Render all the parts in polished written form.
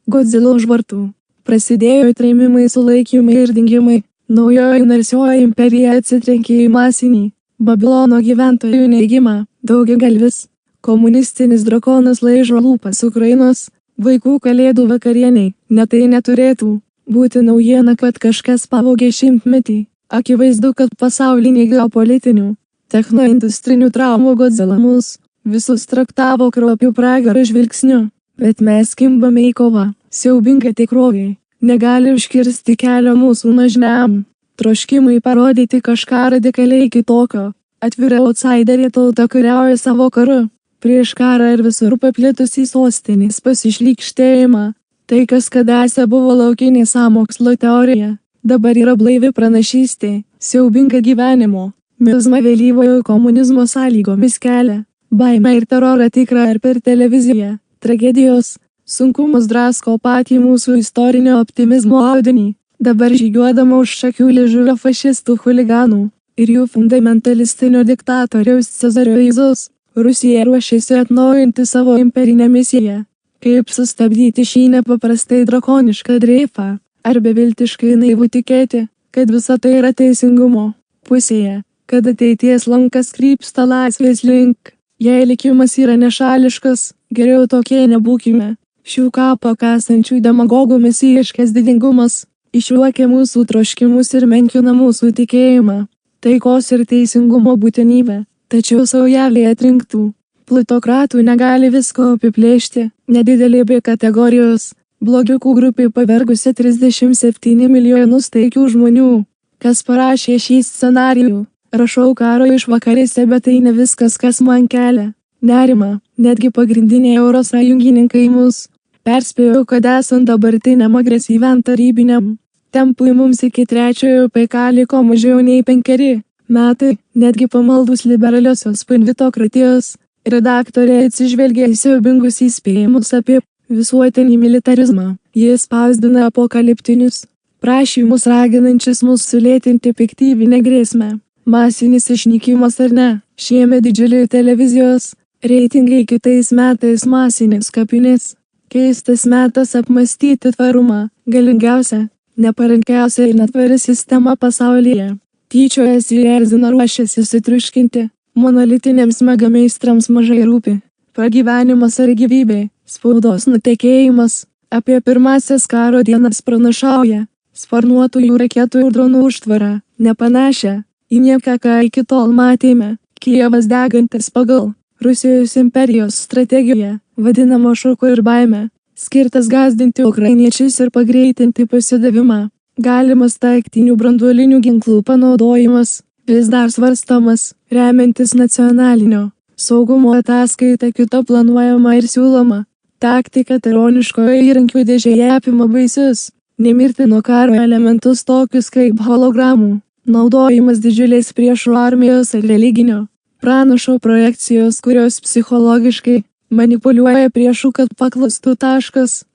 Godzilla už vartų. Prasidėjo trėmimai, sulaikymai ir dingimai. Naujoji narsioji imperija atsitrenkė į masinį Babilono gyventojų neigimą. Daugiagalvis komunistinis drakonas laižo lūpas Ukrainos vaikų kalėdų vakarieniai. Net tai neturėtų būti naujiena, kad kažkas pavogė šimtmetį. Akivaizdu, kad pasauliniai geopolitinių, technoindustrinių traumų Godzilla mus visus traktavo kraupiu pragaro žvilgsniu. Bet mes kimbame į kovą. Siaubinga tikrovė negali užkirsti kelio mūsų nuožmiam troškimui parodyti kažką radikaliai kitokio. Atvira outsiderė tauta kariauja savo karu prieš karą ir visur paplitusį sostinės pasišlykštėjimą. Tai, kas kadaise buvo laukinė sąmokslo teorija, dabar yra blaivi pranašystė. Siaubinga gyvenimo mizma vėlyvojo komunizmo sąlygomis kelia baimę ir terorą tikrą ir per televiziją. Tragedijos sunkumus drasko patį mūsų istorinio optimizmo audinį. Dabar žygiuodama už šakių liežuvio fašistų chuliganų ir jų fundamentalistinio diktatoriaus Cezario Izaus, Rusija ruošiasi atnaujinti savo imperinę misiją. Kaip sustabdyti šį nepaprastai drakonišką dreifą? Ar beviltiškai naivu tikėti, kad visa tai yra teisingumo pusėje, kad ateities lankas krypsta laisvės link? Jei likimas yra nešališkas, geriau tokie nebūkime. Šių kapą kasančių demagogų mesijiškas didingumas išjuokia mūsų troškimus ir menkina mūsų tikėjimą. Taikos ir teisingumo būtinybė, tačiau saujelė atrinktų plutokratų negali visko apiplėšti. Nedidelė B kategorijos blogiukų grupė pavergusi 37 milijonus taikių žmonių. Kas parašė šį scenarijų? Rašau karo išvakarėse, bet tai ne viskas, kas man kelia nerimą. Netgi pagrindiniai eurosąjungininkai mus perspėjo, kad esant dabartiniam agresyviam tarybiniam tempui mums iki trečiojo PK liko mažiau nei 5 metai. Netgi pamaldus liberaliosios panvitokratijos redaktorė atsižvelgia į siaubingus įspėjimus apie visuotinį militarizmą. Jis spausdina apokaliptinius prašymus raginančius mus sulėtinti piktyvinę grėsmę. Masinis išnykimas ar ne? Šiemet didžiuliai televizijos reitingai, kitais metais masinės kapinės. Keistas metas apmąstyti tvarumą. Galingiausia, neparankiausia ir netvari sistema pasaulyje. Tyčiojasi ir erzina, ruošiasi sutriuškinti. Monolitiniams megameistrams mažai rūpi pragyvenimas ar gyvybė. Spaudos nutekėjimas apie pirmasias karo dienas pranašauja sparnuotųjų raketų ir dronų užtvarą, nepanašią į nieką, ką iki tol matėme. Kijevas degantis pagal Rusijos imperijos strategiją, vadinama šoku ir baime, skirtas gąsdinti ukrainiečius ir pagreitinti pasidavimą. Galimas taiktinių branduolinių ginklų panaudojimas vis dar svarstomas, remiantis nacionalinio saugumo ataskaita. Kita planuojama ir siūloma taktika tironiškoje įrankių dėžėje apima baisius, nemirtino karo elementus tokius kaip hologramų naudojimas didžiulės priešų armijos ar religinio pranašo projekcijos, kurios psichologiškai manipuliuoja priešų, kad paklustų.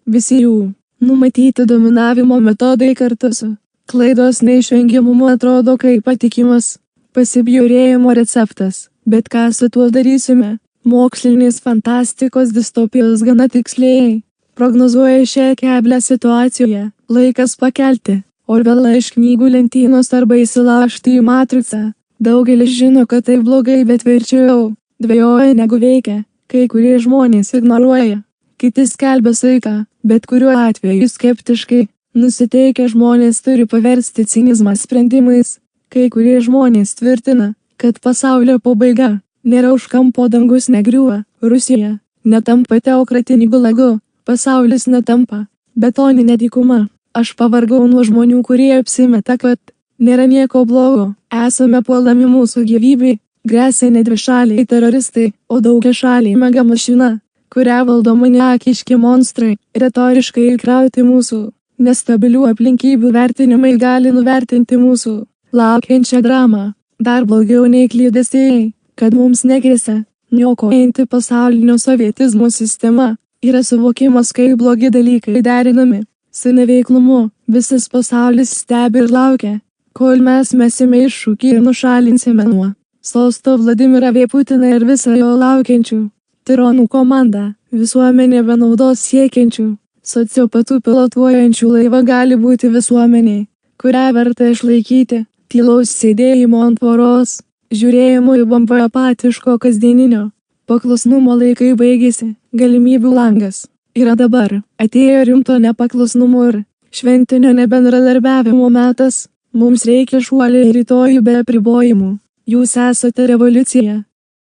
Visi jų numatyti dominavimo metodai kartu su klaidos neišvengiamumu atrodo kaip patikimas pasibjaurėjimo receptas. Bet ką su tuo darysime? Mokslinės fantastikos distopijos gana tiksliai prognozuoja šią keblią situaciją. Laikas pakelti Orvelą iš knygų lentynos arba įsilaužti į matricą. Daugelis žino, kad tai blogai, bet verčiau dvejoja negu veikia. Kai kurie žmonės ignoruoja, kiti skelbia saiką, bet kuriuo atveju skeptiškai nusiteikę žmonės turi paversti cinizmą sprendimais. Kai kurie žmonės tvirtina, kad pasaulio pabaiga nėra už kampo, dangus negriūva, Rusija netampa teokratiniu gulagu, pasaulis netampa betoninė dykuma. Aš pavargau nuo žmonių, kurie apsimeta, kad nėra nieko blogo. Esame puolami, mūsų gyvybei gresia ne dvišaliai teroristai, o daugiašaliai mega mašina, kurią valdo maniakiški monstrai. Retoriškai įkrauti mūsų nestabilių aplinkybių vertinimai gali nuvertinti mūsų laukiančią dramą. Dar blogiau nei kliedesiai, kad mums negresia niokojanti pasaulinio sovietizmo sistema, yra suvokimas, kaip blogi dalykai derinami su neveiklumu. Visas pasaulis stebi ir laukia, kol mes mesime iššūkį ir nušalinsime nuo sosto Vladimirą V. Putiną ir visą jo laukiančių tironų komandą. Visuomenė be naudos siekiančių Sociopatų pilotuojančių laivą gali būti visuomeniai, kurią verta išlaikyti, tylaus sėdėjimo ant tvoros, žiūrėjimo į bombą apatiško kasdieninio. Paklusnumo laikai baigėsi, galimybių langas yra dabar, atėjo rimto nepaklusnumo ir šventinio nebendradarbiavimo metas, mums reikia šuolį į rytojų be apribojimų. Jūs esate revoliucija.